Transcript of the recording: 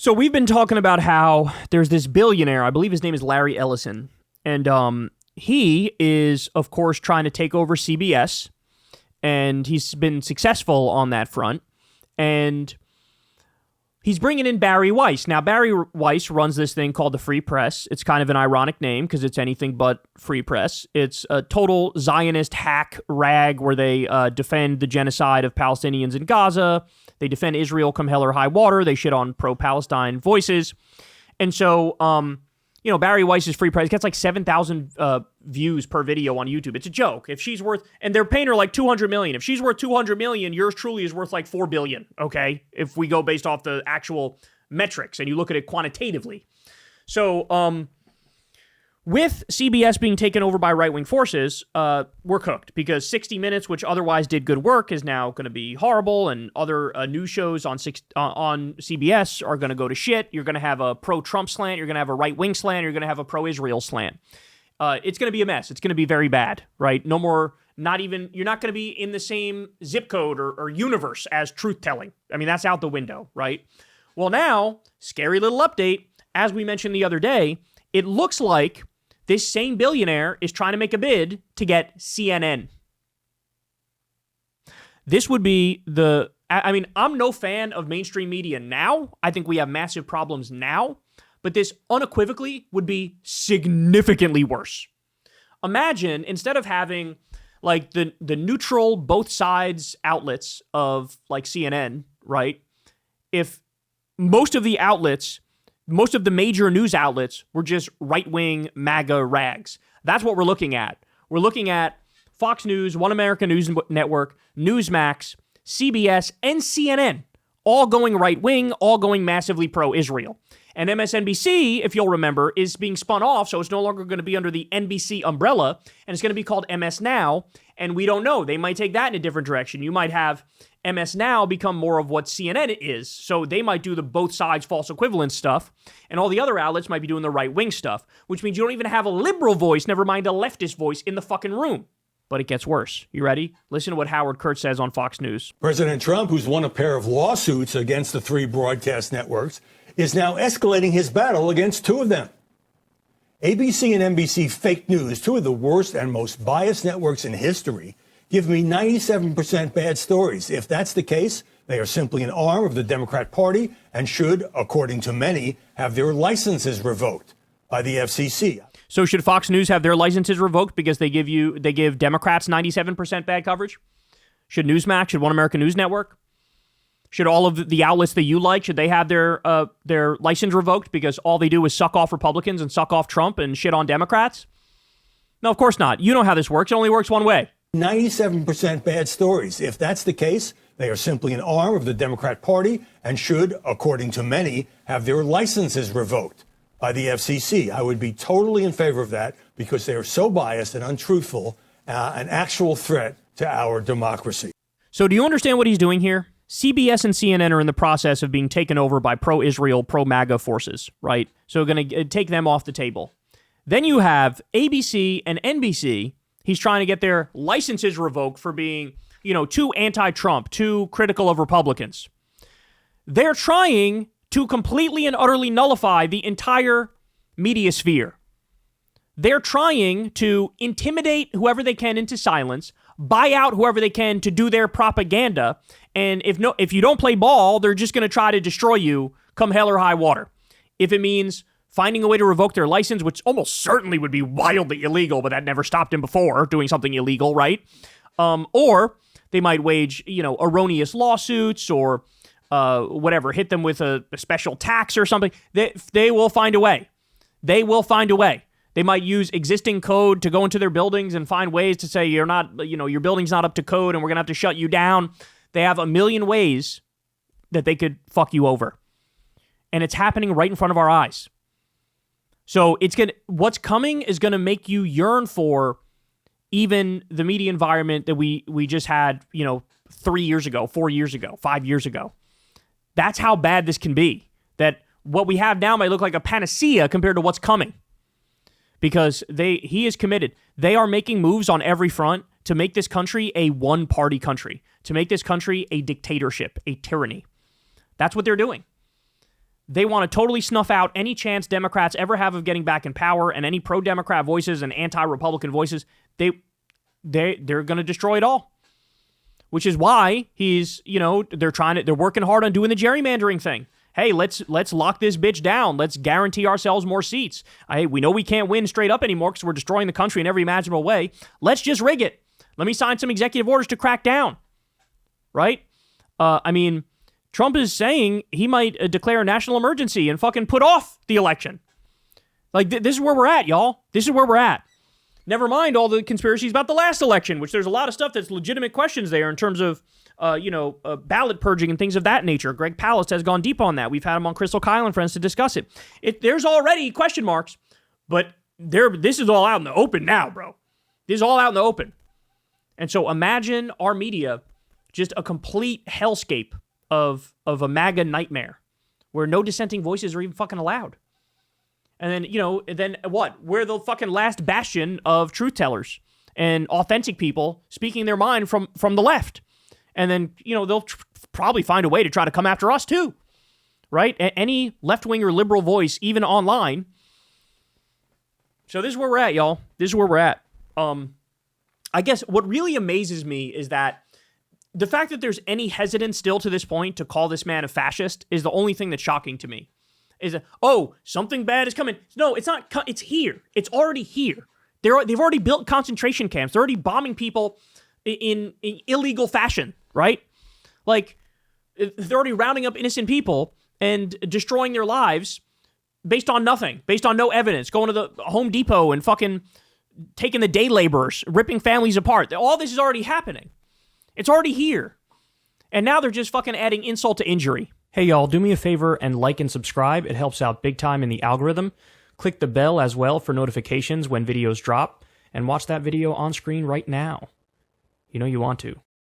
So we've been talking about how there's this billionaire, I believe his name is Larry Ellison, and he is, of course, trying to take over CBS, and he's been successful on that front, and he's bringing in Barry Weiss. Now, Barry Weiss runs this thing called the Free Press. It's kind of an ironic name because it's anything but free press. It's a total Zionist hack rag where they defend the genocide of Palestinians in Gaza. They defend Israel come hell or high water. They shit on pro-Palestine voices. And so, Barry Weiss's Free Press gets like 7,000 views per video on YouTube. It's a joke. If she's worth, and they're paying her like $200 million. If she's worth $200 million, yours truly is worth like $4 billion, okay? If we go based off the actual metrics and you look at it quantitatively. So, with CBS being taken over by right-wing forces, we're cooked because 60 Minutes, which otherwise did good work, is now going to be horrible, and other news shows on CBS are going to go to shit. You're going to have a pro-Trump slant, you're going to have a right-wing slant, you're going to have a pro-Israel slant. It's going to be a mess. It's going to be very bad, right? No more, you're not going to be in the same zip code or universe as truth-telling. I mean, that's out the window, right? Well, now, scary little update. As we mentioned the other day, it looks like this same billionaire is trying to make a bid to get CNN. This would be I'm no fan of mainstream media now. I think we have massive problems now, but this unequivocally would be significantly worse. Imagine, instead of having like the neutral both sides outlets of like CNN, right? If most of the major news outlets were just right-wing MAGA rags. That's what we're looking at. We're looking at Fox News, One American News Network, Newsmax, CBS, and CNN, all going right-wing, all going massively pro-Israel. And MSNBC, if you'll remember, is being spun off, so it's no longer going to be under the NBC umbrella, and it's going to be called MS Now, and we don't know. They might take that in a different direction. You might have MS Now become more of what CNN is, so they might do the both sides false equivalence stuff, and all the other outlets might be doing the right-wing stuff, which means you don't even have a liberal voice, never mind a leftist voice, in the fucking room. But it gets worse. You ready? Listen to what Howard Kurtz says on Fox News. President Trump, who's won a pair of lawsuits against the three broadcast networks, is now escalating his battle against two of them. ABC and NBC fake news, two of the worst and most biased networks in history, give me 97% bad stories. If that's the case, they are simply an arm of the Democrat Party and should, according to many, have their licenses revoked by the FCC. So should Fox News have their licenses revoked because they give Democrats 97% bad coverage? Should Newsmax, should One American News Network? Should all of the outlets that you like, should they have their license revoked because all they do is suck off Republicans and suck off Trump and shit on Democrats? No, of course not. You know how this works. It only works one way. 97% bad stories. If that's the case, they are simply an arm of the Democrat Party and should, according to many, have their licenses revoked by the FCC. I would be totally in favor of that because they are so biased and untruthful, an actual threat to our democracy. So do you understand what he's doing here? CBS and CNN are in the process of being taken over by pro-Israel, pro-MAGA forces, right? So going to take them off the table. Then you have ABC and NBC. He's trying to get their licenses revoked for being, too anti-Trump, too critical of Republicans. They're trying to completely and utterly nullify the entire media sphere. They're trying to intimidate whoever they can into silence, buy out whoever they can to do their propaganda, and if you don't play ball, they're just going to try to destroy you come hell or high water. If it means finding a way to revoke their license, which almost certainly would be wildly illegal, but that never stopped him before doing something illegal, right? Or they might wage, erroneous lawsuits or whatever, hit them with a special tax or something. They will find a way. They will find a way. They might use existing code to go into their buildings and find ways to say you're not, your building's not up to code and we're going to have to shut you down. They have a million ways that they could fuck you over. And it's happening right in front of our eyes. So what's coming is going to make you yearn for even the media environment that we just had, 3 years ago, 4 years ago, 5 years ago. That's how bad this can be. That what we have now might look like a panacea compared to what's coming. Because he is committed. They are making moves on every front to make this country a one-party country, to make this country a dictatorship, a tyranny. That's what they're doing. They want to totally snuff out any chance Democrats ever have of getting back in power, and any pro-Democrat voices and anti-Republican voices. They're going to destroy it all. Which is why they're working hard on doing the gerrymandering thing. Hey, let's lock this bitch down. Let's guarantee ourselves more seats. We know we can't win straight up anymore because we're destroying the country in every imaginable way. Let's just rig it. Let me sign some executive orders to crack down. Right? Trump is saying he might declare a national emergency and fucking put off the election. Like, this is where we're at, y'all. This is where we're at. Never mind all the conspiracies about the last election, which there's a lot of stuff that's legitimate questions there in terms of, ballot purging and things of that nature. Greg Palast has gone deep on that. We've had him on Crystal Kyle and Friends to discuss it. There's already question marks, but this is all out in the open now, bro. This is all out in the open. And so imagine our media, just a complete hellscape of a MAGA nightmare where no dissenting voices are even fucking allowed. And then, what? We're the fucking last bastion of truth tellers and authentic people speaking their mind from the left. And then, they'll probably find a way to try to come after us too, right? Any left-wing or liberal voice, even online. So this is where we're at, y'all. This is where we're at. I guess what really amazes me is that the fact that there's any hesitance still to this point to call this man a fascist is the only thing that's shocking to me. Is that, something bad is coming. No, it's not. It's here. It's already here. They've already built concentration camps. They're already bombing people in illegal fashion, right? Like, they're already rounding up innocent people and destroying their lives based on nothing, based on no evidence, going to the Home Depot and fucking taking the day laborers, ripping families apart. All this is already happening. It's already here. And now they're just fucking adding insult to injury. Hey, y'all, do me a favor and like and subscribe. It helps out big time in the algorithm. Click the bell as well for notifications when videos drop. And watch that video on screen right now. You know you want to.